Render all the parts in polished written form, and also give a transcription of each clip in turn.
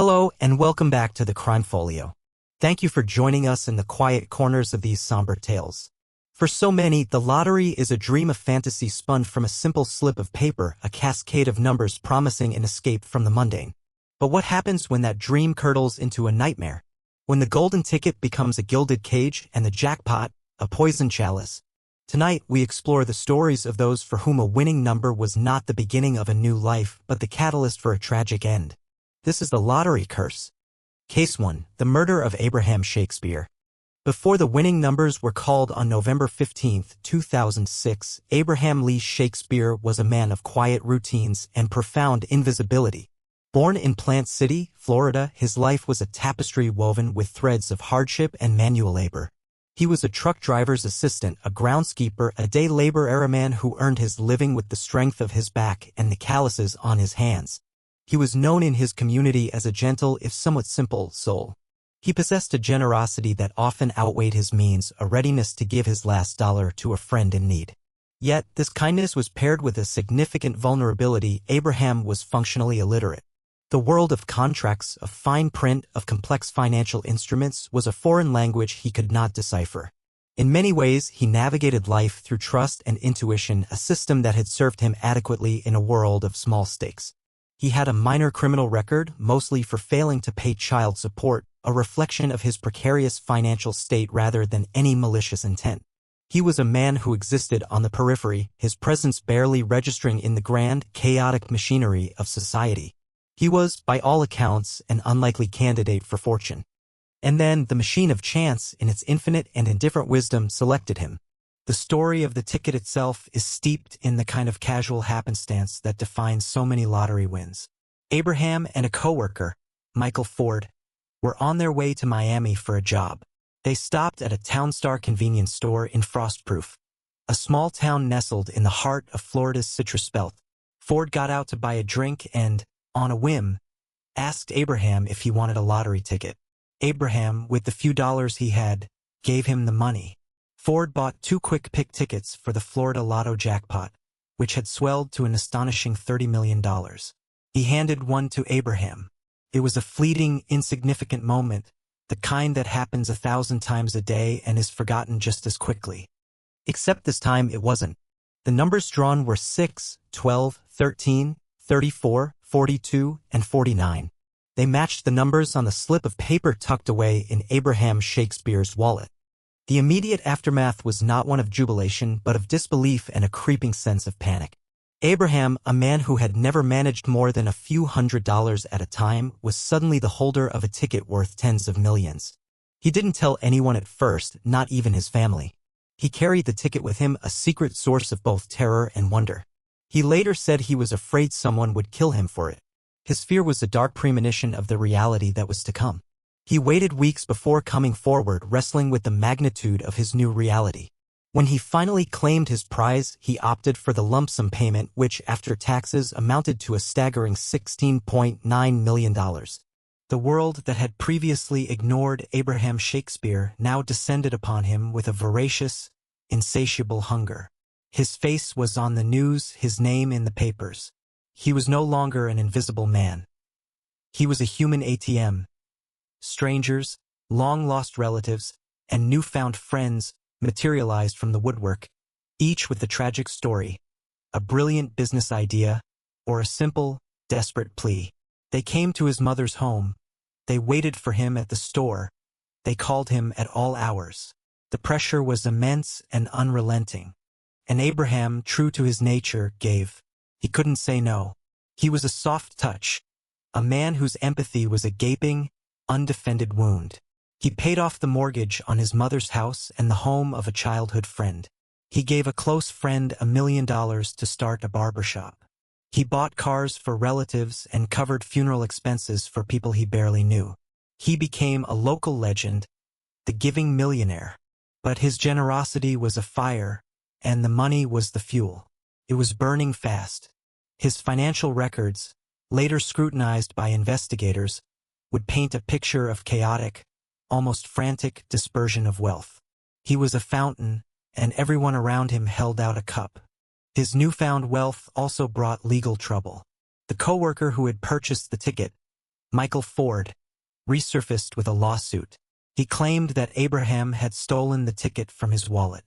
Hello and welcome back to the Crime Folio. Thank you for joining us in the quiet corners of these somber tales. For so many, the lottery is a dream of fantasy spun from a simple slip of paper, a cascade of numbers promising an escape from the mundane. But what happens when that dream curdles into a nightmare? When the golden ticket becomes a gilded cage and the jackpot, a poison chalice? Tonight, we explore the stories of those for whom a winning number was not the beginning of a new life, but the catalyst for a tragic end. This is the lottery curse. Case 1. The murder of Abraham Shakespeare. Before the winning numbers were called on November 15, 2006, Abraham Lee Shakespeare was a man of quiet routines and profound invisibility. Born in Plant City, Florida, his life was a tapestry woven with threads of hardship and manual labor. He was a truck driver's assistant, a groundskeeper, a day laborer, a man who earned his living with the strength of his back and the calluses on his hands. He was known in his community as a gentle, if somewhat simple, soul. He possessed a generosity that often outweighed his means, a readiness to give his last dollar to a friend in need. Yet, this kindness was paired with a significant vulnerability. Abraham was functionally illiterate. The world of contracts, of fine print, of complex financial instruments was a foreign language he could not decipher. In many ways, he navigated life through trust and intuition, a system that had served him adequately in a world of small stakes. He had a minor criminal record, mostly for failing to pay child support, a reflection of his precarious financial state rather than any malicious intent. He was a man who existed on the periphery, his presence barely registering in the grand, chaotic machinery of society. He was, by all accounts, an unlikely candidate for fortune. And then the machine of chance, in its infinite and indifferent wisdom, selected him. The story of the ticket itself is steeped in the kind of casual happenstance that defines so many lottery wins. Abraham and a coworker, Michael Ford, were on their way to Miami for a job. They stopped at a Townstar convenience store in Frostproof, a small town nestled in the heart of Florida's Citrus Belt. Ford got out to buy a drink and, on a whim, asked Abraham if he wanted a lottery ticket. Abraham, with the few dollars he had, gave him the money. Ford bought 2 quick-pick tickets for the Florida Lotto jackpot, which had swelled to an astonishing $30 million. He handed one to Abraham. It was a fleeting, insignificant moment, the kind that happens 1,000 times a day and is forgotten just as quickly. Except this time it wasn't. The numbers drawn were 6, 12, 13, 34, 42, and 49. They matched the numbers on the slip of paper tucked away in Abraham Shakespeare's wallet. The immediate aftermath was not one of jubilation, but of disbelief and a creeping sense of panic. Abraham, a man who had never managed more than a few $100s at a time, was suddenly the holder of a ticket worth tens of millions. He didn't tell anyone at first, not even his family. He carried the ticket with him, a secret source of both terror and wonder. He later said he was afraid someone would kill him for it. His fear was a dark premonition of the reality that was to come. He waited weeks before coming forward, wrestling with the magnitude of his new reality. When he finally claimed his prize, he opted for the lump sum payment, which, after taxes, amounted to a staggering $16.9 million. The world that had previously ignored Abraham Shakespeare now descended upon him with a voracious, insatiable hunger. His face was on the news, his name in the papers. He was no longer an invisible man. He was a human ATM. Strangers, long-lost relatives, and newfound friends materialized from the woodwork, each with a tragic story, a brilliant business idea, or a simple, desperate plea. They came to his mother's home. They waited for him at the store. They called him at all hours. The pressure was immense and unrelenting. And Abraham, true to his nature, gave. He couldn't say no. He was a soft touch, a man whose empathy was a gaping, undefended wound. He paid off the mortgage on his mother's house and the home of a childhood friend. He gave a close friend $1 million to start a barbershop. He bought cars for relatives and covered funeral expenses for people he barely knew. He became a local legend, the giving millionaire. But his generosity was a fire, and the money was the fuel. It was burning fast. His financial records, later scrutinized by investigators, would paint a picture of chaotic, almost frantic dispersion of wealth. He was a fountain, and everyone around him held out a cup. His newfound wealth also brought legal trouble. The coworker who had purchased the ticket, Michael Ford, resurfaced with a lawsuit. He claimed that Abraham had stolen the ticket from his wallet.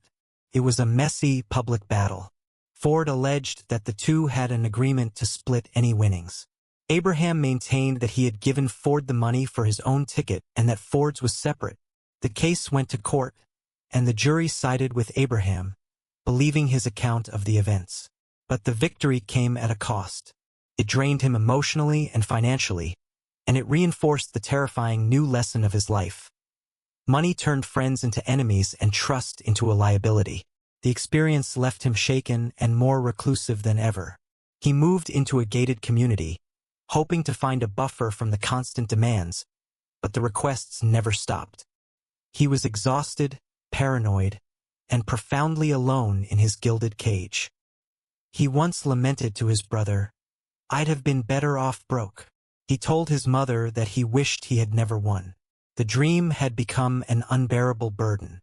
It was a messy public battle. Ford alleged that the two had an agreement to split any winnings. Abraham maintained that he had given Ford the money for his own ticket and that Ford's was separate. The case went to court, and the jury sided with Abraham, believing his account of the events. But the victory came at a cost. It drained him emotionally and financially, and it reinforced the terrifying new lesson of his life. Money turned friends into enemies and trust into a liability. The experience left him shaken and more reclusive than ever. He moved into a gated community, hoping to find a buffer from the constant demands, but the requests never stopped. He was exhausted, paranoid, and profoundly alone in his gilded cage. He once lamented to his brother, "I'd have been better off broke." He told his mother that he wished he had never won. The dream had become an unbearable burden.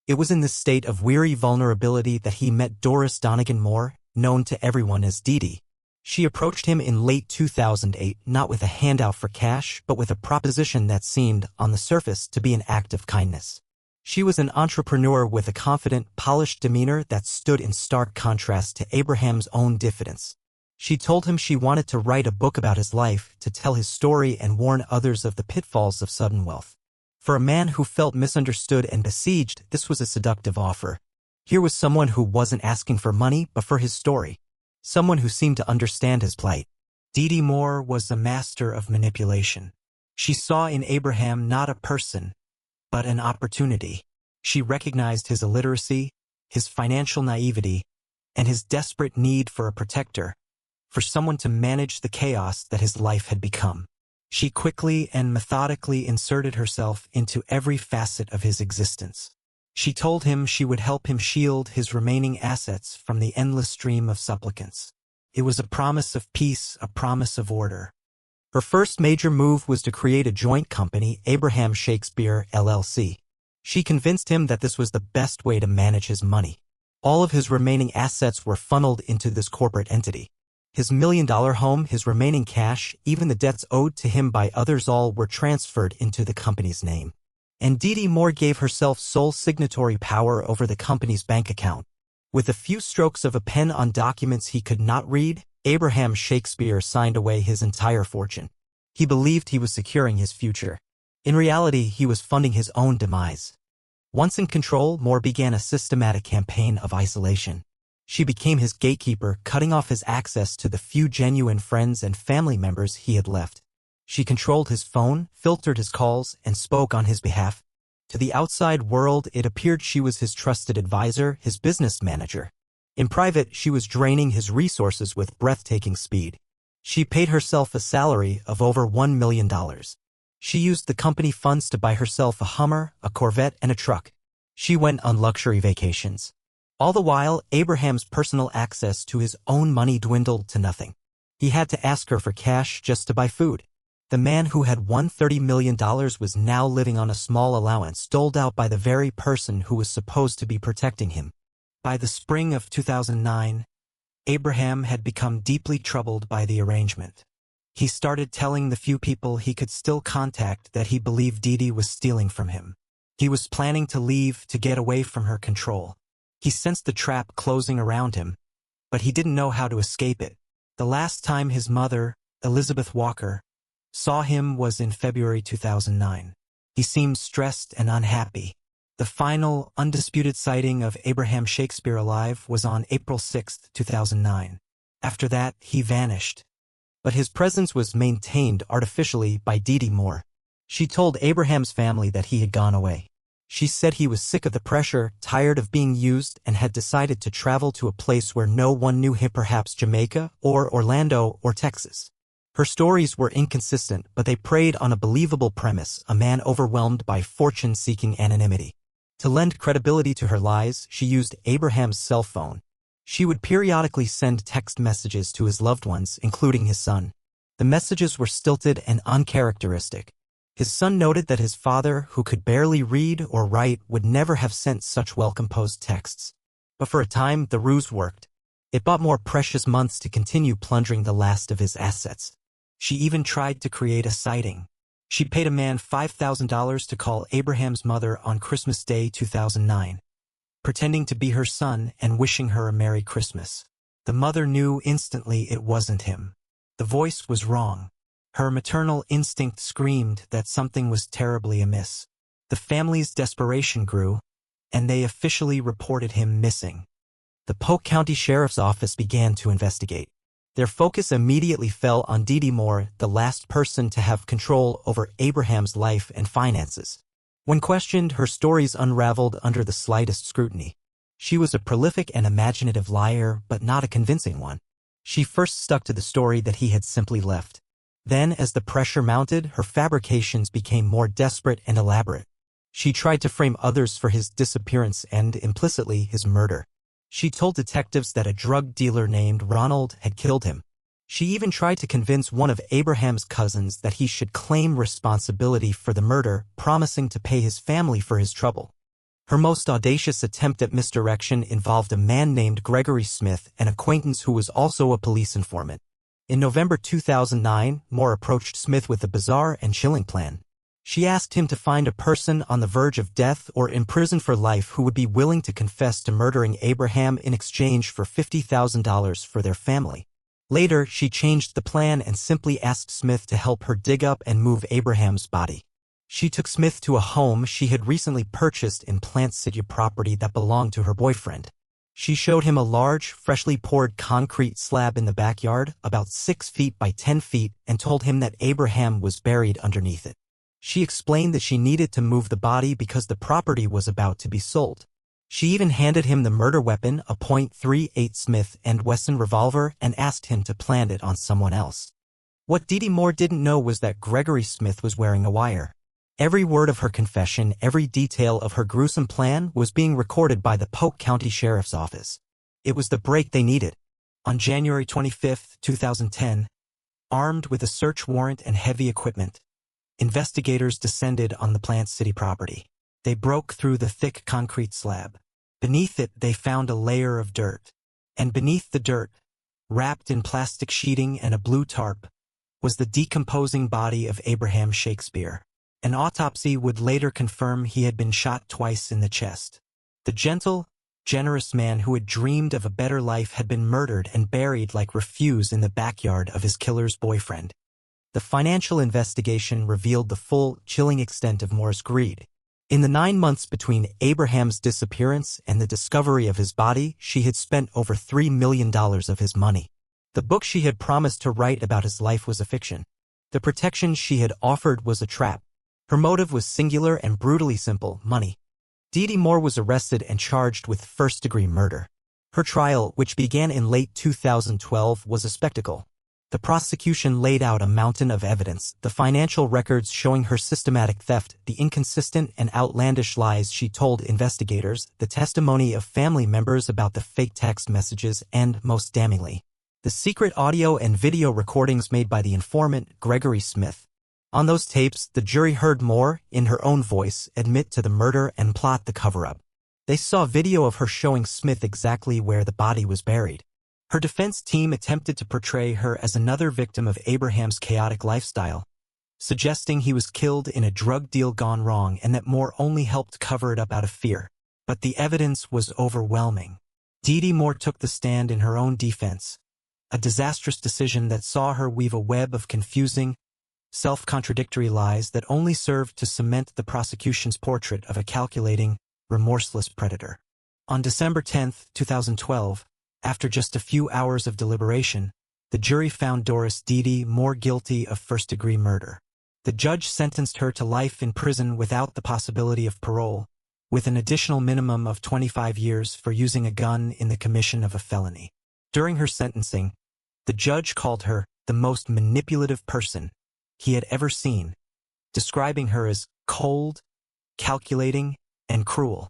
It was in this state of weary vulnerability that he met Doris Donegan Moore, known to everyone as Dee Dee. She approached him in late 2008 not with a handout for cash, but with a proposition that seemed, on the surface, to be an act of kindness. She was an entrepreneur with a confident, polished demeanor that stood in stark contrast to Abraham's own diffidence. She told him she wanted to write a book about his life, to tell his story and warn others of the pitfalls of sudden wealth. For a man who felt misunderstood and besieged, this was a seductive offer. Here was someone who wasn't asking for money, but for his story. Someone who seemed to understand his plight. Dee Dee Moore was a master of manipulation. She saw in Abraham not a person, but an opportunity. She recognized his illiteracy, his financial naivety, and his desperate need for a protector, for someone to manage the chaos that his life had become. She quickly and methodically inserted herself into every facet of his existence. She told him she would help him shield his remaining assets from the endless stream of supplicants. It was a promise of peace, a promise of order. Her first major move was to create a joint company, Abraham Shakespeare, LLC. She convinced him that this was the best way to manage his money. All of his remaining assets were funneled into this corporate entity. His $1 million home, his remaining cash, even the debts owed to him by others, all were transferred into the company's name. And Dee Dee Moore gave herself sole signatory power over the company's bank account. With a few strokes of a pen on documents he could not read, Abraham Shakespeare signed away his entire fortune. He believed he was securing his future. In reality, he was funding his own demise. Once in control, Moore began a systematic campaign of isolation. She became his gatekeeper, cutting off his access to the few genuine friends and family members he had left. She controlled his phone, filtered his calls, and spoke on his behalf. To the outside world, it appeared she was his trusted advisor, his business manager. In private, she was draining his resources with breathtaking speed. She paid herself a salary of over $1 million. She used the company funds to buy herself a Hummer, a Corvette, and a truck. She went on luxury vacations. All the while, Abraham's personal access to his own money dwindled to nothing. He had to ask her for cash just to buy food. The man who had won $30 million was now living on a small allowance doled out by the very person who was supposed to be protecting him. By the spring of 2009, Abraham had become deeply troubled by the arrangement. He started telling the few people he could still contact that he believed Dee Dee was stealing from him. He was planning to leave to get away from her control. He sensed the trap closing around him, but he didn't know how to escape it. The last time his mother, Elizabeth Walker, saw him was in February 2009. He seemed stressed and unhappy. The final, undisputed sighting of Abraham Shakespeare alive was on April 6, 2009. After that, he vanished. But his presence was maintained artificially by Dee Dee Moore. She told Abraham's family that he had gone away. She said he was sick of the pressure, tired of being used, and had decided to travel to a place where no one knew him, perhaps Jamaica, or Orlando, or Texas. Her stories were inconsistent, but they preyed on a believable premise, a man overwhelmed by fortune-seeking anonymity. To lend credibility to her lies, she used Abraham's cell phone. She would periodically send text messages to his loved ones, including his son. The messages were stilted and uncharacteristic. His son noted that his father, who could barely read or write, would never have sent such well-composed texts. But for a time, the ruse worked. It bought more precious months to continue plundering the last of his assets. She even tried to create a sighting. She paid a man $5,000 to call Abraham's mother on Christmas Day 2009, pretending to be her son and wishing her a Merry Christmas. The mother knew instantly it wasn't him. The voice was wrong. Her maternal instinct screamed that something was terribly amiss. The family's desperation grew, and they officially reported him missing. The Polk County Sheriff's Office began to investigate. Their focus immediately fell on Dee Dee Moore, the last person to have control over Abraham's life and finances. When questioned, her stories unraveled under the slightest scrutiny. She was a prolific and imaginative liar, but not a convincing one. She first stuck to the story that he had simply left. Then, as the pressure mounted, her fabrications became more desperate and elaborate. She tried to frame others for his disappearance and, implicitly, his murder. She told detectives that a drug dealer named Ronald had killed him. She even tried to convince one of Abraham's cousins that he should claim responsibility for the murder, promising to pay his family for his trouble. Her most audacious attempt at misdirection involved a man named Gregory Smith, an acquaintance who was also a police informant. In November 2009, Moore approached Smith with a bizarre and chilling plan. She asked him to find a person on the verge of death or in prison for life who would be willing to confess to murdering Abraham in exchange for $50,000 for their family. Later, she changed the plan and simply asked Smith to help her dig up and move Abraham's body. She took Smith to a home she had recently purchased in Plant City, property that belonged to her boyfriend. She showed him a large, freshly poured concrete slab in the backyard, about 6 feet by 10 feet, and told him that Abraham was buried underneath it. She explained that she needed to move the body because the property was about to be sold. She even handed him the murder weapon, a .38 Smith & Wesson revolver, and asked him to plant it on someone else. What Dee Dee Moore didn't know was that Gregory Smith was wearing a wire. Every word of her confession, every detail of her gruesome plan was being recorded by the Polk County Sheriff's Office. It was the break they needed. On January 25, 2010, armed with a search warrant and heavy equipment, investigators descended on the Plant City property. They broke through the thick concrete slab. Beneath it, they found a layer of dirt. And beneath the dirt, wrapped in plastic sheeting and a blue tarp, was the decomposing body of Abraham Shakespeare. An autopsy would later confirm he had been shot twice in the chest. The gentle, generous man who had dreamed of a better life had been murdered and buried like refuse in the backyard of his killer's boyfriend. The financial investigation revealed the full, chilling extent of Moore's greed. In the 9 months between Abraham's disappearance and the discovery of his body, she had spent over $3 million of his money. The book she had promised to write about his life was a fiction. The protection she had offered was a trap. Her motive was singular and brutally simple: money. Dee Dee Moore was arrested and charged with first-degree murder. Her trial, which began in late 2012, was a spectacle. The prosecution laid out a mountain of evidence, the financial records showing her systematic theft, the inconsistent and outlandish lies she told investigators, the testimony of family members about the fake text messages, and, most damningly, the secret audio and video recordings made by the informant, Gregory Smith. On those tapes, the jury heard Moore, in her own voice, admit to the murder and plot the cover-up. They saw video of her showing Smith exactly where the body was buried. Her defense team attempted to portray her as another victim of Abraham's chaotic lifestyle, suggesting he was killed in a drug deal gone wrong and that Moore only helped cover it up out of fear. But the evidence was overwhelming. Dee Dee Moore took the stand in her own defense, a disastrous decision that saw her weave a web of confusing, self-contradictory lies that only served to cement the prosecution's portrait of a calculating, remorseless predator. On December 10, 2012, after just a few hours of deliberation, the jury found Doris Dee Dee Moore guilty of first-degree murder. The judge sentenced her to life in prison without the possibility of parole, with an additional minimum of 25 years for using a gun in the commission of a felony. During her sentencing, the judge called her the most manipulative person he had ever seen, describing her as cold, calculating, and cruel.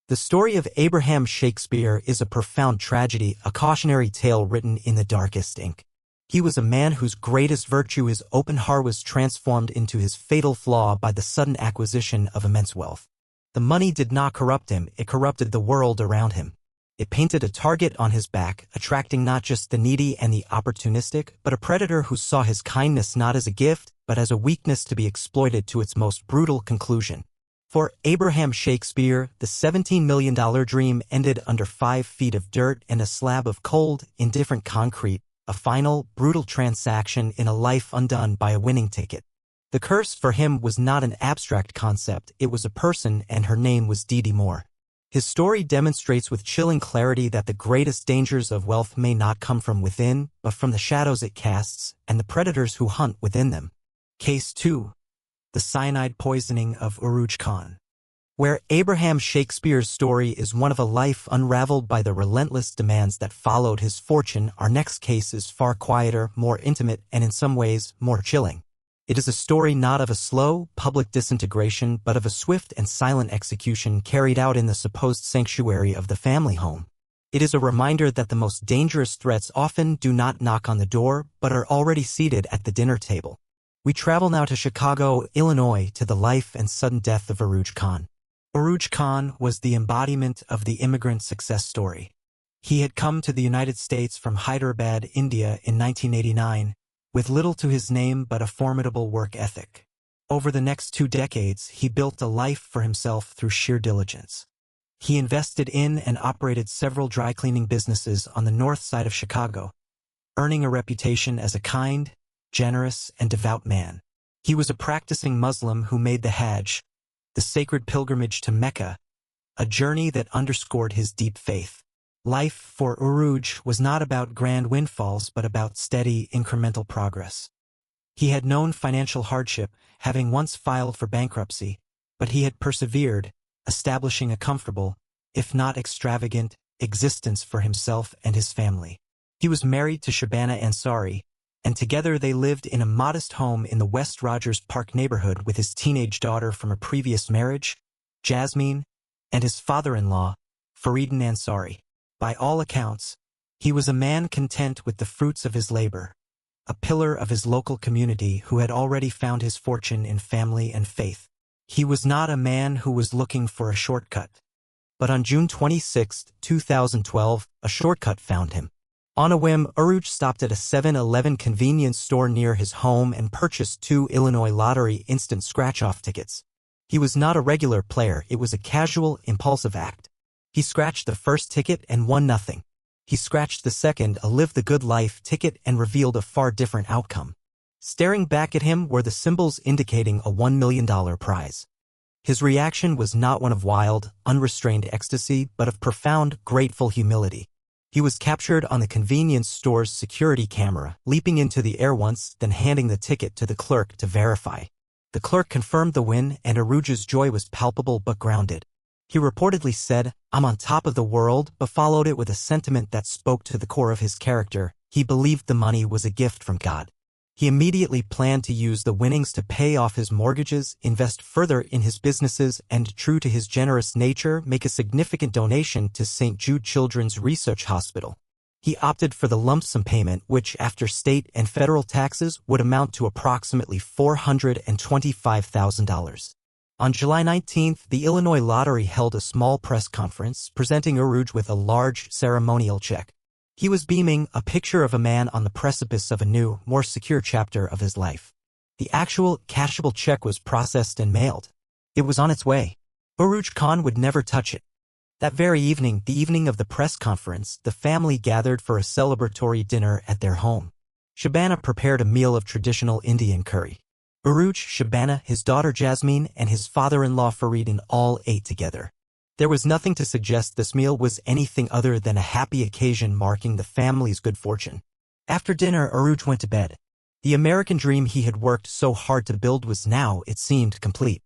The story of Abraham Shakespeare is a profound tragedy, a cautionary tale written in the darkest ink. He was a man whose greatest virtue, his open heart, was transformed into his fatal flaw by the sudden acquisition of immense wealth. The money did not corrupt him, it corrupted the world around him. It painted a target on his back, attracting not just the needy and the opportunistic, but a predator who saw his kindness not as a gift, but as a weakness to be exploited to its most brutal conclusion. For Abraham Shakespeare, the $17 million dream ended under 5 feet of dirt and a slab of cold, indifferent concrete, a final, brutal transaction in a life undone by a winning ticket. The curse for him was not an abstract concept, it was a person, and her name was Dee Moore. His story demonstrates with chilling clarity that the greatest dangers of wealth may not come from within, but from the shadows it casts, and the predators who hunt within them. Case 2. The cyanide poisoning of Uruj Khan. Where Abraham Shakespeare's story is one of a life unraveled by the relentless demands that followed his fortune, our next case is far quieter, more intimate, and in some ways, more chilling. It is a story not of a slow, public disintegration, but of a swift and silent execution carried out in the supposed sanctuary of the family home. It is a reminder that the most dangerous threats often do not knock on the door, but are already seated at the dinner table. We travel now to Chicago, Illinois, to the life and sudden death of Uruj Khan. Uruj Khan was the embodiment of the immigrant success story. He had come to the United States from Hyderabad, India in 1989, with little to his name but a formidable work ethic. Over the next 2 decades, he built a life for himself through sheer diligence. He invested in and operated several dry cleaning businesses on the north side of Chicago, earning a reputation as a kind, generous, and devout man. He was a practicing Muslim who made the Hajj, the sacred pilgrimage to Mecca, a journey that underscored his deep faith. Life for Uruj was not about grand windfalls but about steady, incremental progress. He had known financial hardship, having once filed for bankruptcy, but he had persevered, establishing a comfortable, if not extravagant, existence for himself and his family. He was married to Shabana Ansari, and together they lived in a modest home in the West Rogers Park neighborhood with his teenage daughter from a previous marriage, Jasmine, and his father-in-law, Faridun Ansari. By all accounts, he was a man content with the fruits of his labor, a pillar of his local community who had already found his fortune in family and faith. He was not a man who was looking for a shortcut. But on June 26, 2012, a shortcut found him. On a whim, Uruj stopped at a 7-Eleven convenience store near his home and purchased 2 Illinois Lottery instant scratch-off tickets. He was not a regular player, it was a casual, impulsive act. He scratched the first ticket and won nothing. He scratched the second, a Live the Good Life ticket, and revealed a far different outcome. Staring back at him were the symbols indicating a $1 million prize. His reaction was not one of wild, unrestrained ecstasy, but of profound, grateful humility. He was captured on the convenience store's security camera, leaping into the air once, then handing the ticket to the clerk to verify. The clerk confirmed the win, and Uruj's joy was palpable but grounded. He reportedly said, "I'm on top of the world," but followed it with a sentiment that spoke to the core of his character. He believed the money was a gift from God. He immediately planned to use the winnings to pay off his mortgages, invest further in his businesses, and, true to his generous nature, make a significant donation to St. Jude Children's Research Hospital. He opted for the lump sum payment, which, after state and federal taxes, would amount to approximately $425,000. On July 19th, the Illinois Lottery held a small press conference, presenting Uruj with a large ceremonial check. He was beaming, a picture of a man on the precipice of a new, more secure chapter of his life. The actual, cashable check was processed and mailed. It was on its way. Uruj Khan would never touch it. That very evening, the evening of the press conference, the family gathered for a celebratory dinner at their home. Shabana prepared a meal of traditional Indian curry. Uruj, Shabana, his daughter Jasmine, and his father-in-law Faridun all ate together. There was nothing to suggest this meal was anything other than a happy occasion marking the family's good fortune. After dinner, Uruj went to bed. The American dream he had worked so hard to build was now, it seemed, complete.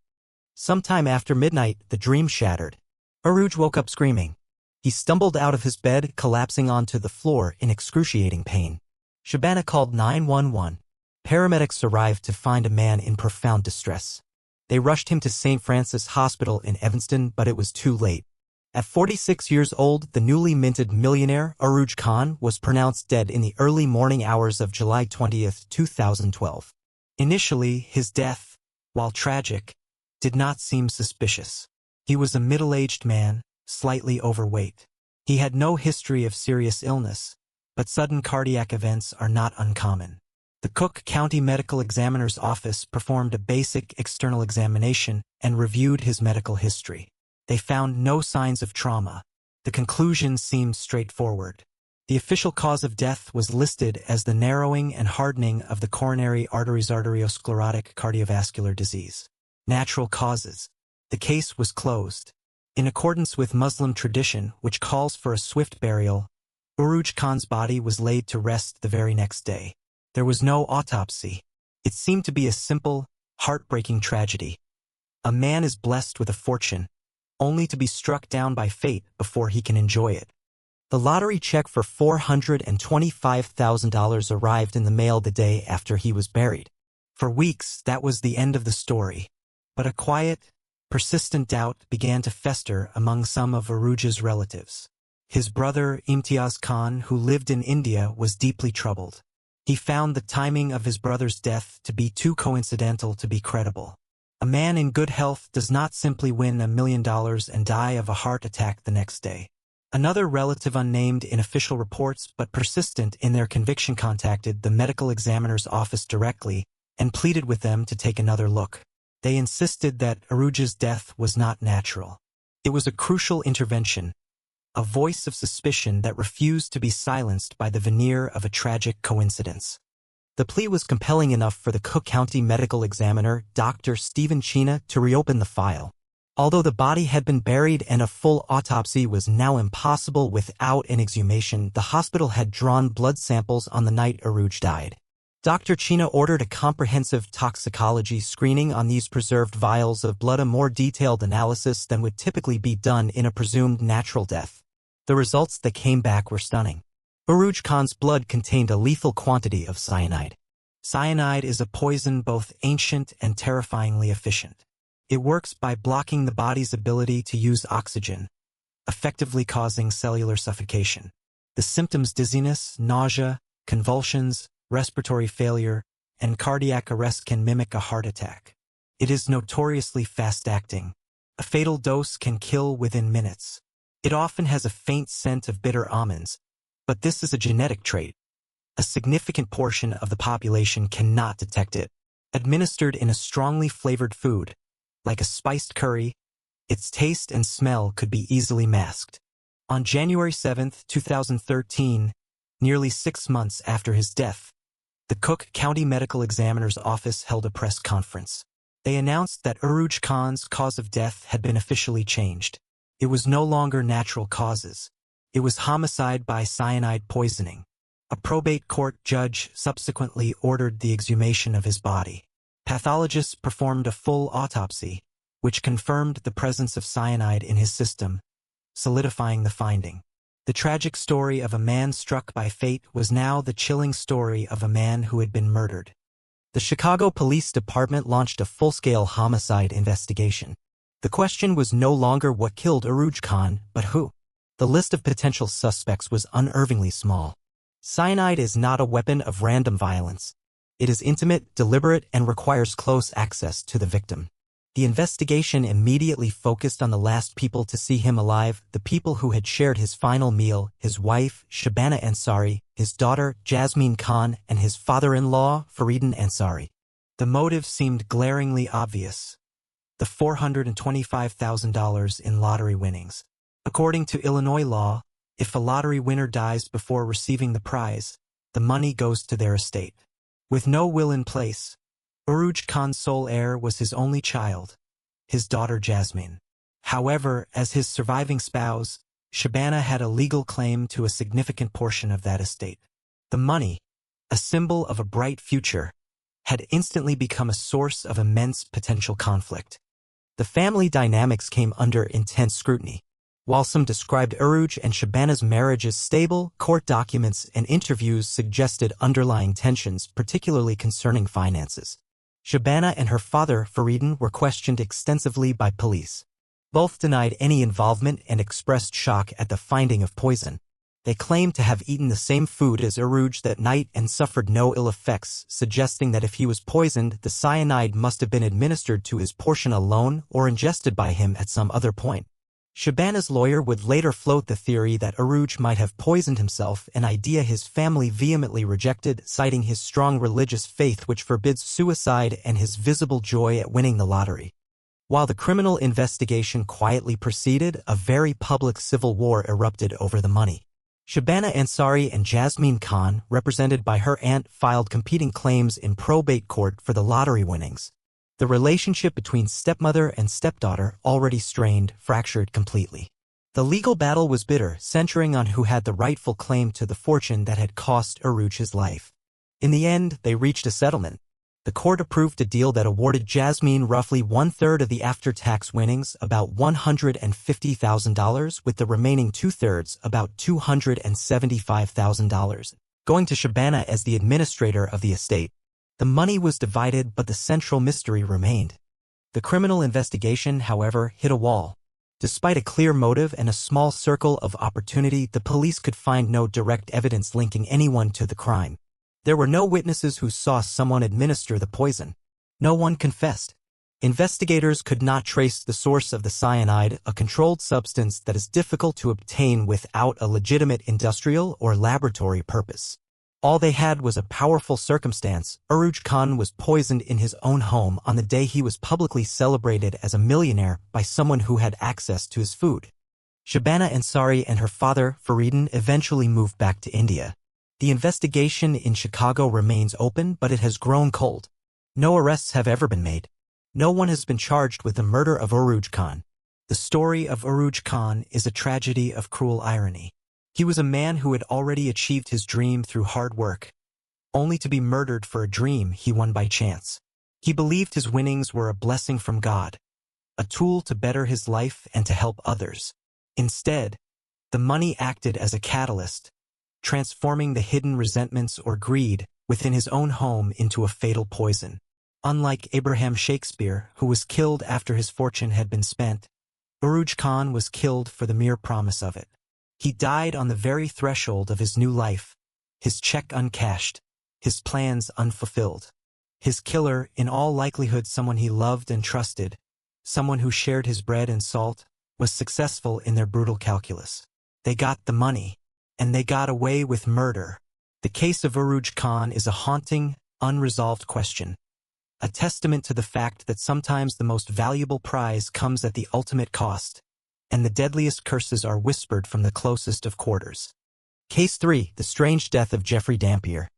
Sometime after midnight, the dream shattered. Uruj woke up screaming. He stumbled out of his bed, collapsing onto the floor in excruciating pain. Shabana called 911. Paramedics arrived to find a man in profound distress. They rushed him to St. Francis Hospital in Evanston, but it was too late. At 46 years old, the newly minted millionaire, Uruj Khan, was pronounced dead in the early morning hours of July 20, 2012. Initially, his death, while tragic, did not seem suspicious. He was a middle-aged man, slightly overweight. He had no history of serious illness, but sudden cardiac events are not uncommon. The Cook County Medical Examiner's Office performed a basic external examination and reviewed his medical history. They found no signs of trauma. The conclusion seemed straightforward. The official cause of death was listed as the narrowing and hardening of the coronary arteries, arteriosclerotic cardiovascular disease. Natural causes. The case was closed. In accordance with Muslim tradition, which calls for a swift burial, Uruj Khan's body was laid to rest the very next day. There was no autopsy. It seemed to be a simple, heartbreaking tragedy. A man is blessed with a fortune, only to be struck down by fate before he can enjoy it. The lottery check for $425,000 arrived in the mail the day after he was buried. For weeks, that was the end of the story. But a quiet, persistent doubt began to fester among some of Uruj's relatives. His brother, Imtiaz Khan, who lived in India, was deeply troubled. He found the timing of his brother's death to be too coincidental to be credible. A man in good health does not simply win $1 million and die of a heart attack the next day. Another relative, unnamed in official reports but persistent in their conviction, contacted the medical examiner's office directly and pleaded with them to take another look. They insisted that Uruj's death was not natural. It was a crucial intervention, a voice of suspicion that refused to be silenced by the veneer of a tragic coincidence. The plea was compelling enough for the Cook County Medical Examiner, Dr. Stephen Chena, to reopen the file. Although the body had been buried and a full autopsy was now impossible without an exhumation, the hospital had drawn blood samples on the night Uruj died. Dr. Chena ordered a comprehensive toxicology screening on these preserved vials of blood, a more detailed analysis than would typically be done in a presumed natural death. The results that came back were stunning. Uruj Khan's blood contained a lethal quantity of cyanide. Cyanide is a poison both ancient and terrifyingly efficient. It works by blocking the body's ability to use oxygen, effectively causing cellular suffocation. The symptoms: dizziness, nausea, convulsions, respiratory failure, and cardiac arrest can mimic a heart attack. It is notoriously fast-acting. A fatal dose can kill within minutes. It often has a faint scent of bitter almonds, but this is a genetic trait. A significant portion of the population cannot detect it. Administered in a strongly flavored food, like a spiced curry, its taste and smell could be easily masked. On January 7, 2013, nearly 6 months after his death, the Cook County Medical Examiner's Office held a press conference. They announced that Uruj Khan's cause of death had been officially changed. It was no longer natural causes. It was homicide by cyanide poisoning. A probate court judge subsequently ordered the exhumation of his body. Pathologists performed a full autopsy, which confirmed the presence of cyanide in his system, solidifying the finding. The tragic story of a man struck by fate was now the chilling story of a man who had been murdered. The Chicago Police Department launched a full-scale homicide investigation. The question was no longer what killed Uruj Khan, but who. The list of potential suspects was unnervingly small. Cyanide is not a weapon of random violence. It is intimate, deliberate, and requires close access to the victim. The investigation immediately focused on the last people to see him alive, the people who had shared his final meal: his wife, Shabana Ansari, his daughter, Jasmine Khan, and his father-in-law, Faridin Ansari. The motive seemed glaringly obvious: the $425,000 in lottery winnings. According to Illinois law, if a lottery winner dies before receiving the prize, the money goes to their estate. With no will in place, Uruj Khan's sole heir was his only child, his daughter Jasmine. However, as his surviving spouse, Shabana had a legal claim to a significant portion of that estate. The money, a symbol of a bright future, had instantly become a source of immense potential conflict. The family dynamics came under intense scrutiny. While some described Uruj and Shabana's marriage as stable, court documents and interviews suggested underlying tensions, particularly concerning finances. Shabana and her father, Faridin, were questioned extensively by police. Both denied any involvement and expressed shock at the finding of poison. They claimed to have eaten the same food as Uruj that night and suffered no ill effects, suggesting that if he was poisoned, the cyanide must have been administered to his portion alone or ingested by him at some other point. Shabana's lawyer would later float the theory that Aruj might have poisoned himself, an idea his family vehemently rejected, citing his strong religious faith which forbids suicide and his visible joy at winning the lottery. While the criminal investigation quietly proceeded, a very public civil war erupted over the money. Shabana Ansari and Jasmine Khan, represented by her aunt, filed competing claims in probate court for the lottery winnings. The relationship between stepmother and stepdaughter, already strained, fractured completely. The legal battle was bitter, centering on who had the rightful claim to the fortune that had cost Aruj his life. In the end, they reached a settlement. The court approved a deal that awarded Jasmine roughly one-third of the after-tax winnings, about $150,000, with the remaining two-thirds, about $275,000, going to Shabana as the administrator of the estate. The money was divided, but the central mystery remained. The criminal investigation, however, hit a wall. Despite a clear motive and a small circle of opportunity, the police could find no direct evidence linking anyone to the crime. There were no witnesses who saw someone administer the poison. No one confessed. Investigators could not trace the source of the cyanide, a controlled substance that is difficult to obtain without a legitimate industrial or laboratory purpose. All they had was a powerful circumstance. Aruj Khan was poisoned in his own home on the day he was publicly celebrated as a millionaire by someone who had access to his food. Shabana Ansari and her father, Faridin, eventually moved back to India. The investigation in Chicago remains open, but it has grown cold. No arrests have ever been made. No one has been charged with the murder of Aruj Khan. The story of Aruj Khan is a tragedy of cruel irony. He was a man who had already achieved his dream through hard work, only to be murdered for a dream he won by chance. He believed his winnings were a blessing from God, a tool to better his life and to help others. Instead, the money acted as a catalyst, transforming the hidden resentments or greed within his own home into a fatal poison. Unlike Abraham Shakespeare, who was killed after his fortune had been spent, Aruj Khan was killed for the mere promise of it. He died on the very threshold of his new life, his check uncashed, his plans unfulfilled. His killer, in all likelihood someone he loved and trusted, someone who shared his bread and salt, was successful in their brutal calculus. They got the money, and they got away with murder. The case of Aruj Khan is a haunting, unresolved question, a testament to the fact that sometimes the most valuable prize comes at the ultimate cost, and the deadliest curses are whispered from the closest of quarters. Case 3. The Strange Death of Jeffrey Dampier.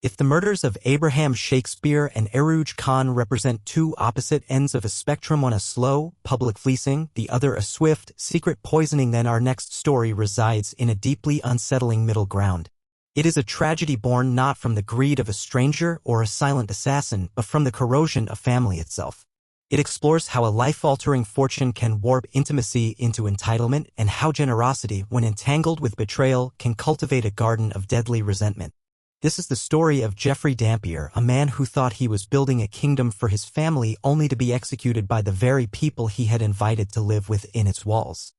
If the murders of Abraham Shakespeare and Aruj Khan represent two opposite ends of a spectrum, one a slow, public fleecing, the other a swift, secret poisoning, then our next story resides in a deeply unsettling middle ground. It is a tragedy born not from the greed of a stranger or a silent assassin, but from the corrosion of family itself. It explores how a life-altering fortune can warp intimacy into entitlement, and how generosity, when entangled with betrayal, can cultivate a garden of deadly resentment. This is the story of Jeffrey Dampier, a man who thought he was building a kingdom for his family only to be executed by the very people he had invited to live within its walls.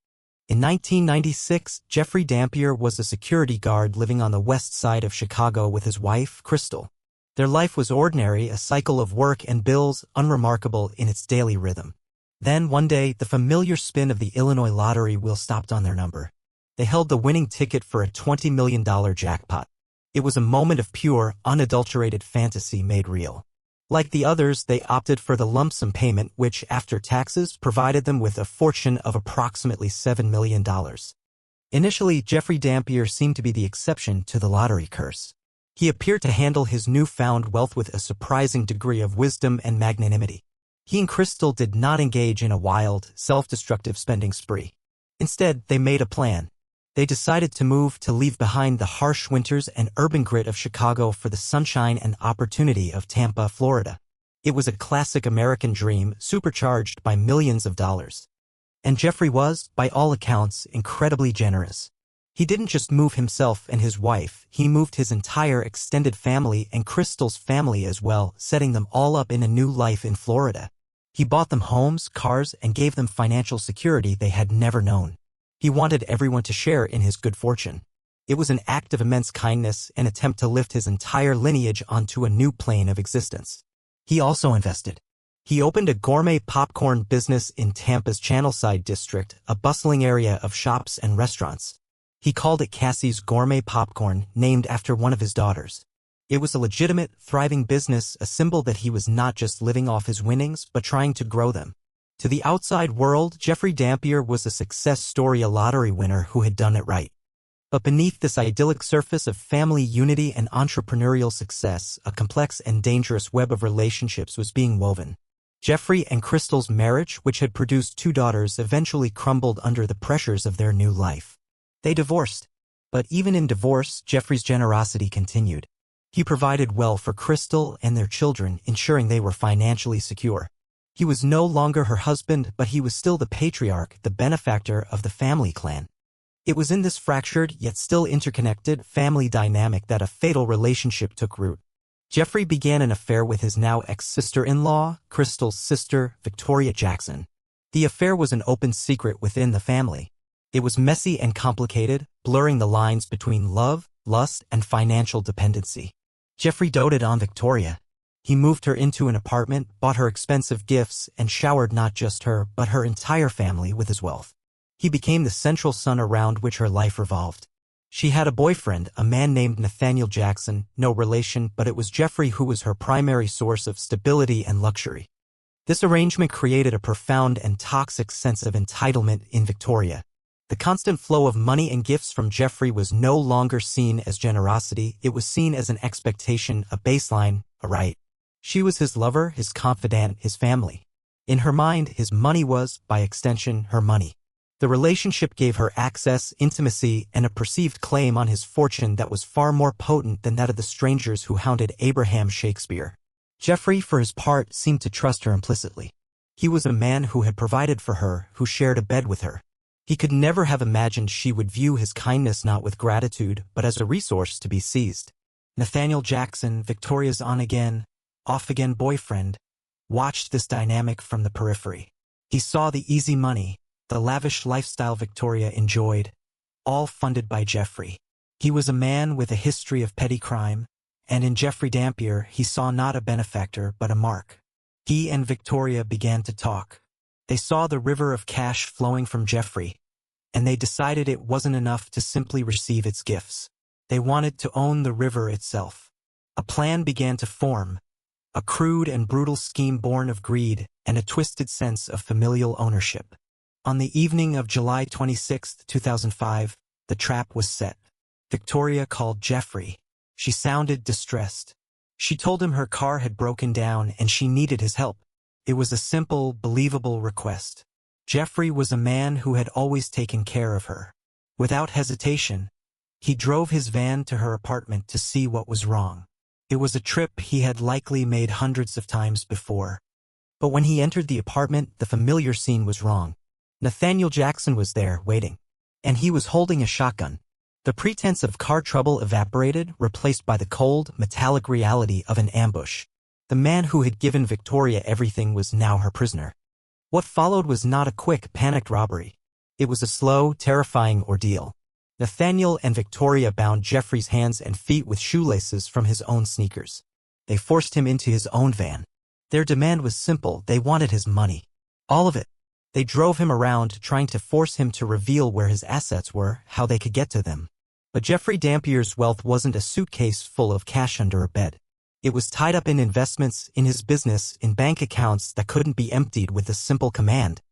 In 1996, Jeffrey Dampier was a security guard living on the west side of Chicago with his wife, Crystal. Their life was ordinary, a cycle of work and bills, unremarkable in its daily rhythm. Then, one day, the familiar spin of the Illinois lottery wheel stopped on their number. They held the winning ticket for a $20 million jackpot. It was a moment of pure, unadulterated fantasy made real. Like the others, they opted for the lump sum payment, which, after taxes, provided them with a fortune of approximately $7 million. Initially, Jeffrey Dampier seemed to be the exception to the lottery curse. He appeared to handle his newfound wealth with a surprising degree of wisdom and magnanimity. He and Crystal did not engage in a wild, self-destructive spending spree. Instead, they made a plan. They decided to leave behind the harsh winters and urban grit of Chicago for the sunshine and opportunity of Tampa, Florida. It was a classic American dream, supercharged by millions of dollars. And Jeffrey was, by all accounts, incredibly generous. He didn't just move himself and his wife, he moved his entire extended family and Crystal's family as well, setting them all up in a new life in Florida. He bought them homes, cars, and gave them financial security they had never known. He wanted everyone to share in his good fortune. It was an act of immense kindness, an attempt to lift his entire lineage onto a new plane of existence. He also invested. He opened a gourmet popcorn business in Tampa's Channelside district, a bustling area of shops and restaurants. He called it Cassie's Gourmet Popcorn, named after one of his daughters. It was a legitimate, thriving business, a symbol that he was not just living off his winnings but trying to grow them. To the outside world, Jeffrey Dampier was a success story, a lottery winner who had done it right. But beneath this idyllic surface of family unity and entrepreneurial success, a complex and dangerous web of relationships was being woven. Jeffrey and Crystal's marriage, which had produced 2 daughters, eventually crumbled under the pressures of their new life. They divorced. But even in divorce, Jeffrey's generosity continued. He provided well for Crystal and their children, ensuring they were financially secure. He was no longer her husband, but he was still the patriarch, the benefactor of the family clan. It was in this fractured, yet still interconnected, family dynamic that a fatal relationship took root. Jeffrey began an affair with his now ex-sister-in-law, Crystal's sister, Victoria Jackson. The affair was an open secret within the family. It was messy and complicated, blurring the lines between love, lust, and financial dependency. Jeffrey doted on Victoria. He moved her into an apartment, bought her expensive gifts, and showered not just her, but her entire family with his wealth. He became the central sun around which her life revolved. She had a boyfriend, a man named Nathaniel Jackson, no relation, but it was Jeffrey who was her primary source of stability and luxury. This arrangement created a profound and toxic sense of entitlement in Victoria. The constant flow of money and gifts from Jeffrey was no longer seen as generosity, it was seen as an expectation, a baseline, a right. She was his lover, his confidant, his family. In her mind, his money was, by extension, her money. The relationship gave her access, intimacy, and a perceived claim on his fortune that was far more potent than that of the strangers who hounded Abraham Shakespeare. Jeffrey, for his part, seemed to trust her implicitly. He was a man who had provided for her, who shared a bed with her. He could never have imagined she would view his kindness not with gratitude, but as a resource to be seized. Nathaniel Jackson, Victoria's on-again, off-again boyfriend, watched this dynamic from the periphery. He saw the easy money, the lavish lifestyle Victoria enjoyed, all funded by Jeffrey. He was a man with a history of petty crime, and in Jeffrey Dampier he saw not a benefactor but a mark. He and Victoria began to talk. They saw the river of cash flowing from Jeffrey, and they decided it wasn't enough to simply receive its gifts. They wanted to own the river itself. A plan began to form, a crude and brutal scheme born of greed and a twisted sense of familial ownership. On the evening of July 26, 2005, the trap was set. Victoria called Jeffrey. She sounded distressed. She told him her car had broken down and she needed his help. It was a simple, believable request. Jeffrey was a man who had always taken care of her. Without hesitation, he drove his van to her apartment to see what was wrong. It was a trip he had likely made hundreds of times before. But when he entered the apartment, the familiar scene was wrong. Nathaniel Jackson was there, waiting. And he was holding a shotgun. The pretense of car trouble evaporated, replaced by the cold, metallic reality of an ambush. The man who had given Victoria everything was now her prisoner. What followed was not a quick, panicked robbery. It was a slow, terrifying ordeal. Nathaniel and Victoria bound Jeffrey's hands and feet with shoelaces from his own sneakers. They forced him into his own van. Their demand was simple, they wanted his money. All of it. They drove him around, trying to force him to reveal where his assets were, how they could get to them. But Jeffrey Dampier's wealth wasn't a suitcase full of cash under a bed. It was tied up in investments, in his business, in bank accounts that couldn't be emptied with a simple command.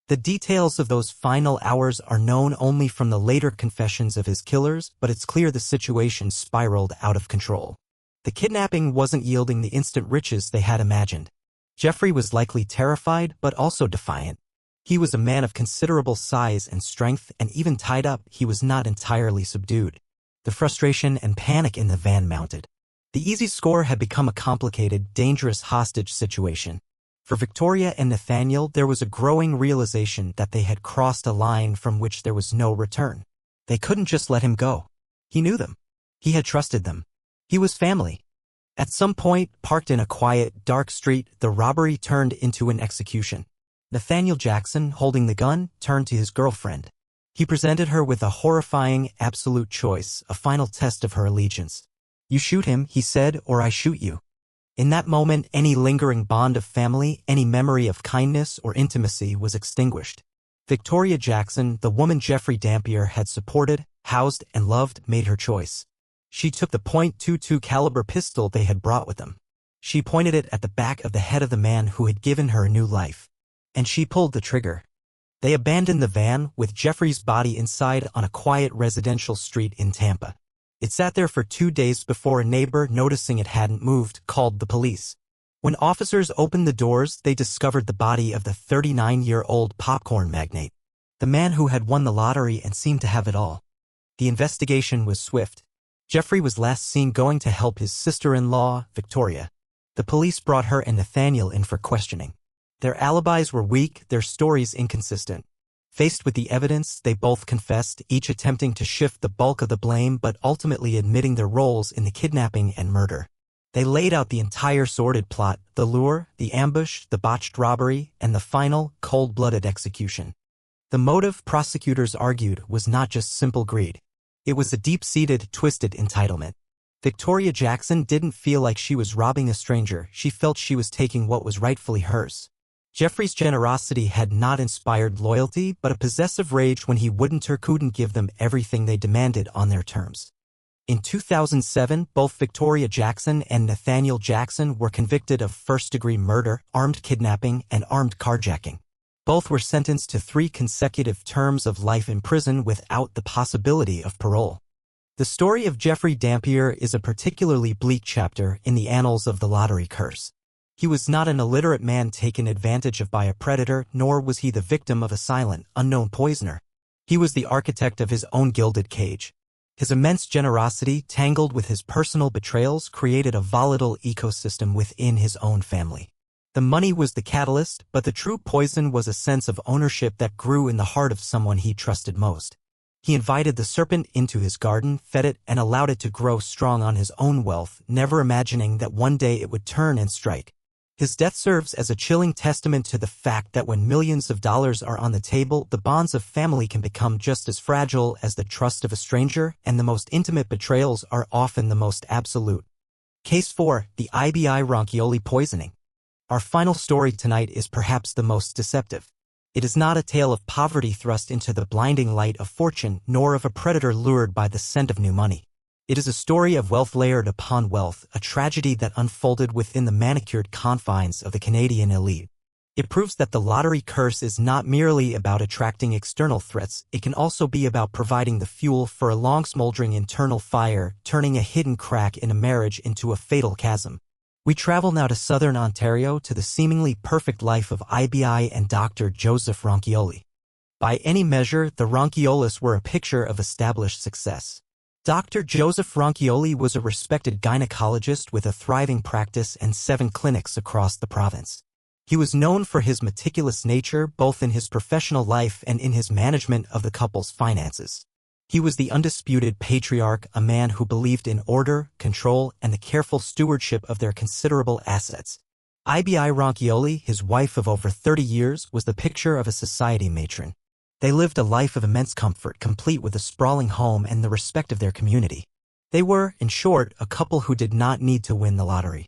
The details of those final hours are known only from the later confessions of his killers, but it's clear the situation spiraled out of control. The kidnapping wasn't yielding the instant riches they had imagined. Jeffrey was likely terrified, but also defiant. He was a man of considerable size and strength, and even tied up, he was not entirely subdued. The frustration and panic in the van mounted. The easy score had become a complicated, dangerous hostage situation. For Victoria and Nathaniel, there was a growing realization that they had crossed a line from which there was no return. They couldn't just let him go. He knew them. He had trusted them. He was family. At some point, parked in a quiet, dark street, the robbery turned into an execution. Nathaniel Jackson, holding the gun, turned to his girlfriend. He presented her with a horrifying, absolute choice, a final test of her allegiance. "You shoot him," he said, "or I shoot you." In that moment, any lingering bond of family, any memory of kindness or intimacy was extinguished. Victoria Jackson, the woman Jeffrey Dampier had supported, housed, and loved, made her choice. She took the .22 caliber pistol they had brought with them. She pointed it at the back of the head of the man who had given her a new life. And she pulled the trigger. They abandoned the van, with Jeffrey's body inside, on a quiet residential street in Tampa. It sat there for 2 days before a neighbor, noticing it hadn't moved, called the police. When officers opened the doors, they discovered the body of the 39-year-old popcorn magnate, the man who had won the lottery and seemed to have it all. The investigation was swift. Jeffrey was last seen going to help his sister-in-law, Victoria. The police brought her and Nathaniel in for questioning. Their alibis were weak, their stories inconsistent. Faced with the evidence, they both confessed, each attempting to shift the bulk of the blame but ultimately admitting their roles in the kidnapping and murder. They laid out the entire sordid plot, the lure, the ambush, the botched robbery, and the final, cold-blooded execution. The motive, prosecutors argued, was not just simple greed. It was a deep-seated, twisted entitlement. Victoria Jackson didn't feel like she was robbing a stranger, she felt she was taking what was rightfully hers. Jeffrey's generosity had not inspired loyalty, but a possessive rage when he wouldn't or couldn't give them everything they demanded on their terms. In 2007, both Victoria Jackson and Nathaniel Jackson were convicted of first-degree murder, armed kidnapping, and armed carjacking. Both were sentenced to 3 consecutive terms of life in prison without the possibility of parole. The story of Jeffrey Dampier is a particularly bleak chapter in the annals of the lottery curse. He was not an illiterate man taken advantage of by a predator, nor was he the victim of a silent, unknown poisoner. He was the architect of his own gilded cage. His immense generosity, tangled with his personal betrayals, created a volatile ecosystem within his own family. The money was the catalyst, but the true poison was a sense of ownership that grew in the heart of someone he trusted most. He invited the serpent into his garden, fed it, and allowed it to grow strong on his own wealth, never imagining that one day it would turn and strike. His death serves as a chilling testament to the fact that when millions of dollars are on the table, the bonds of family can become just as fragile as the trust of a stranger, and the most intimate betrayals are often the most absolute. Case 4. The IBI Ronchioli Poisoning. Our final story tonight is perhaps the most deceptive. It is not a tale of poverty thrust into the blinding light of fortune, nor of a predator lured by the scent of new money. It is a story of wealth layered upon wealth, a tragedy that unfolded within the manicured confines of the Canadian elite. It proves that the lottery curse is not merely about attracting external threats, it can also be about providing the fuel for a long smoldering internal fire, turning a hidden crack in a marriage into a fatal chasm. We travel now to southern Ontario to the seemingly perfect life of IBI and Dr. Joseph Ronchioli. By any measure, the Ronchiolis were a picture of established success. Dr. Joseph Ronchioli was a respected gynecologist with a thriving practice and 7 clinics across the province. He was known for his meticulous nature both in his professional life and in his management of the couple's finances. He was the undisputed patriarch, a man who believed in order, control, and the careful stewardship of their considerable assets. IBI Ronchioli, his wife of over 30 years, was the picture of a society matron. They lived a life of immense comfort, complete with a sprawling home and the respect of their community. They were, in short, a couple who did not need to win the lottery.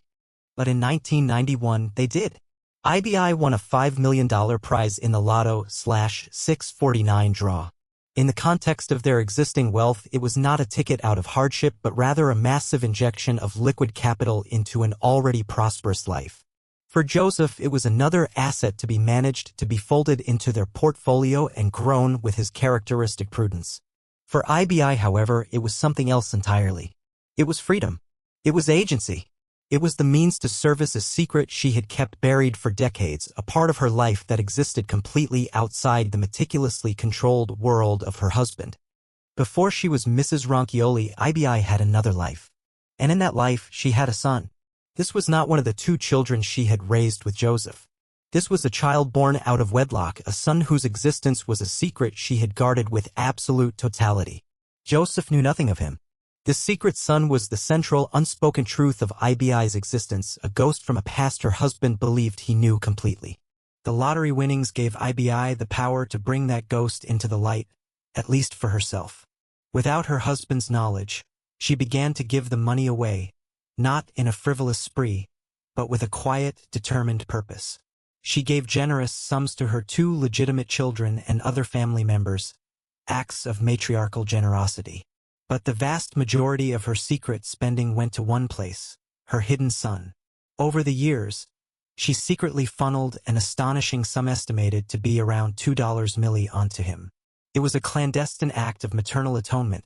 But in 1991, they did. IBI won a $5 million prize in the Lotto/649 draw. In the context of their existing wealth, it was not a ticket out of hardship but rather a massive injection of liquid capital into an already prosperous life. For Joseph, it was another asset to be managed, to be folded into their portfolio and grown with his characteristic prudence. For IBI, however, it was something else entirely. It was freedom. It was agency. It was the means to service a secret she had kept buried for decades, a part of her life that existed completely outside the meticulously controlled world of her husband. Before she was Mrs. Ronchioli, IBI had another life. And in that life, she had a son. This was not one of the 2 children she had raised with Joseph. This was a child born out of wedlock, a son whose existence was a secret she had guarded with absolute totality. Joseph knew nothing of him. This secret son was the central, unspoken truth of IBI's existence, a ghost from a past her husband believed he knew completely. The lottery winnings gave IBI the power to bring that ghost into the light, at least for herself. Without her husband's knowledge, she began to give the money away, not in a frivolous spree, but with a quiet, determined purpose. She gave generous sums to her 2 legitimate children and other family members, acts of matriarchal generosity. But the vast majority of her secret spending went to one place, her hidden son. Over the years, she secretly funneled an astonishing sum estimated to be around $2 million onto him. It was a clandestine act of maternal atonement,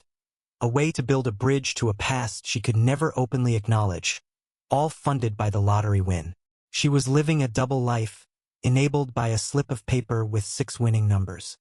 a way to build a bridge to a past she could never openly acknowledge, all funded by the lottery win. She was living a double life, enabled by a slip of paper with 6 winning numbers.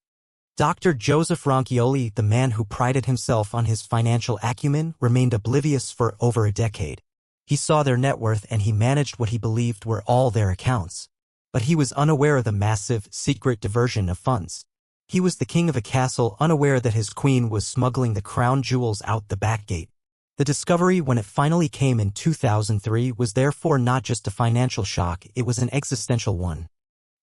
Dr. Joseph Ronchioli, the man who prided himself on his financial acumen, remained oblivious for over a decade. He saw their net worth and he managed what he believed were all their accounts. But he was unaware of the massive, secret diversion of funds. He was the king of a castle, unaware that his queen was smuggling the crown jewels out the back gate. The discovery, when it finally came in 2003, was therefore not just a financial shock, it was an existential one.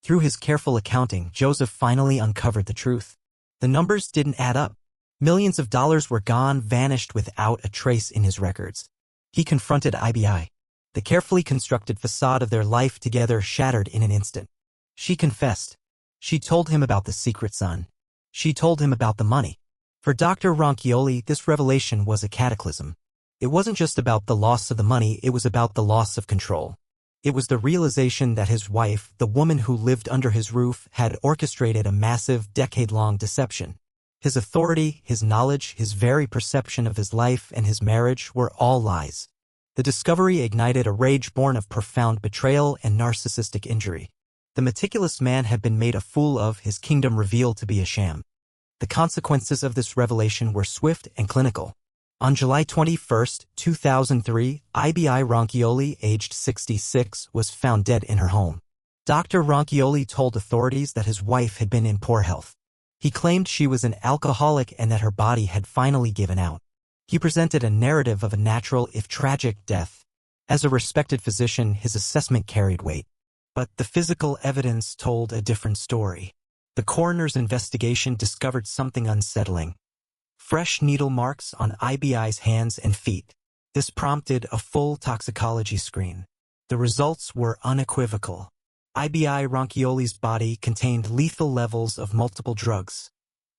Through his careful accounting, Joseph finally uncovered the truth. The numbers didn't add up. Millions of dollars were gone, vanished without a trace in his records. He confronted IBI. The carefully constructed facade of their life together shattered in an instant. She confessed. She told him about the secret son. She told him about the money. For Dr. Ronchioli, this revelation was a cataclysm. It wasn't just about the loss of the money, it was about the loss of control. It was the realization that his wife, the woman who lived under his roof, had orchestrated a massive, decade-long deception. His authority, his knowledge, his very perception of his life and his marriage were all lies. The discovery ignited a rage born of profound betrayal and narcissistic injury. The meticulous man had been made a fool of, his kingdom revealed to be a sham. The consequences of this revelation were swift and clinical. On July 21, 2003, IBI Ronchioli, aged 66, was found dead in her home. Dr. Ronchioli told authorities that his wife had been in poor health. He claimed she was an alcoholic and that her body had finally given out. He presented a narrative of a natural, if tragic, death. As a respected physician, his assessment carried weight. But the physical evidence told a different story. The coroner's investigation discovered something unsettling. Fresh needle marks on IBI's hands and feet. This prompted a full toxicology screen. The results were unequivocal. IBI Ronchioli's body contained lethal levels of multiple drugs,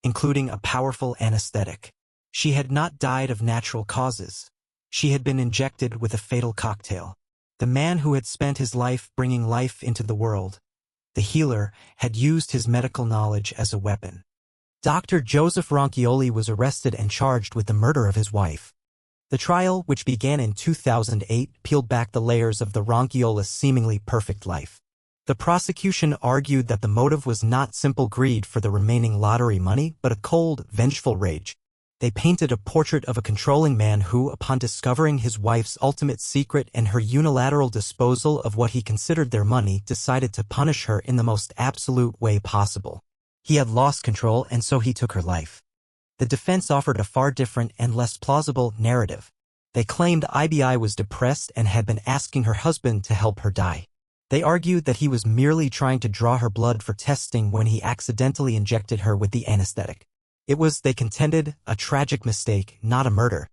including a powerful anesthetic. She had not died of natural causes. She had been injected with a fatal cocktail. The man who had spent his life bringing life into the world, the healer, had used his medical knowledge as a weapon. Dr. Joseph Ronchioli was arrested and charged with the murder of his wife. The trial, which began in 2008, peeled back the layers of the Ronchioli's seemingly perfect life. The prosecution argued that the motive was not simple greed for the remaining lottery money, but a cold, vengeful rage. They painted a portrait of a controlling man who, upon discovering his wife's ultimate secret and her unilateral disposal of what he considered their money, decided to punish her in the most absolute way possible. He had lost control, and so he took her life. The defense offered a far different and less plausible narrative. They claimed IBI was depressed and had been asking her husband to help her die. They argued that he was merely trying to draw her blood for testing when he accidentally injected her with the anesthetic. It was, they contended, a tragic mistake, not a murder.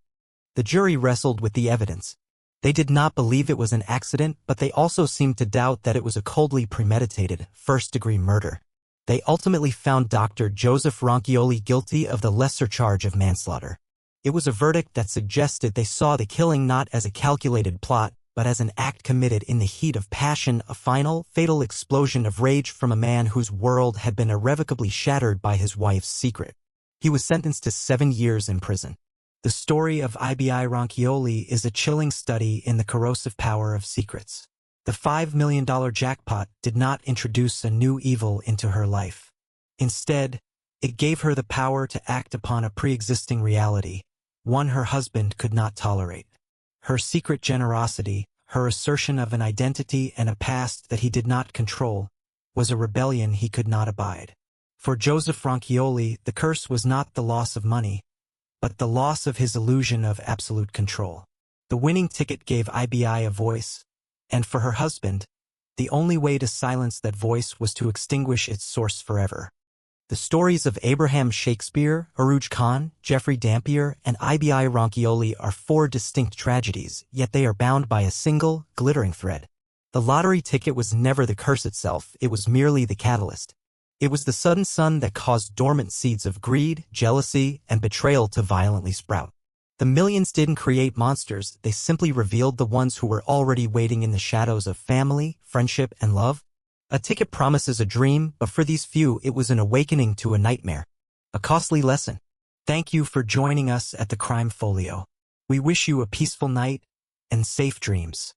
The jury wrestled with the evidence. They did not believe it was an accident, but they also seemed to doubt that it was a coldly premeditated, first-degree murder. They ultimately found Dr. Joseph Ronchioli guilty of the lesser charge of manslaughter. It was a verdict that suggested they saw the killing not as a calculated plot, but as an act committed in the heat of passion, a final, fatal explosion of rage from a man whose world had been irrevocably shattered by his wife's secret. He was sentenced to 7 years in prison. The story of IBI Ronchioli is a chilling study in the corrosive power of secrets. The $5 million jackpot did not introduce a new evil into her life. Instead, it gave her the power to act upon a pre-existing reality, one her husband could not tolerate. Her secret generosity, her assertion of an identity and a past that he did not control, was a rebellion he could not abide. For Joseph Ronchioli, the curse was not the loss of money, but the loss of his illusion of absolute control. The winning ticket gave IBI a voice, and for her husband, the only way to silence that voice was to extinguish its source forever. The stories of Abraham Shakespeare, Aruj Khan, Jeffrey Dampier, and IBI Ronchioli are 4 distinct tragedies, yet they are bound by a single, glittering thread. The lottery ticket was never the curse itself, it was merely the catalyst. It was the sudden sun that caused dormant seeds of greed, jealousy, and betrayal to violently sprout. The millions didn't create monsters, they simply revealed the ones who were already waiting in the shadows of family, friendship, and love. A ticket promises a dream, but for these few it was an awakening to a nightmare. A costly lesson. Thank you for joining us at the Crime Folio. We wish you a peaceful night and safe dreams.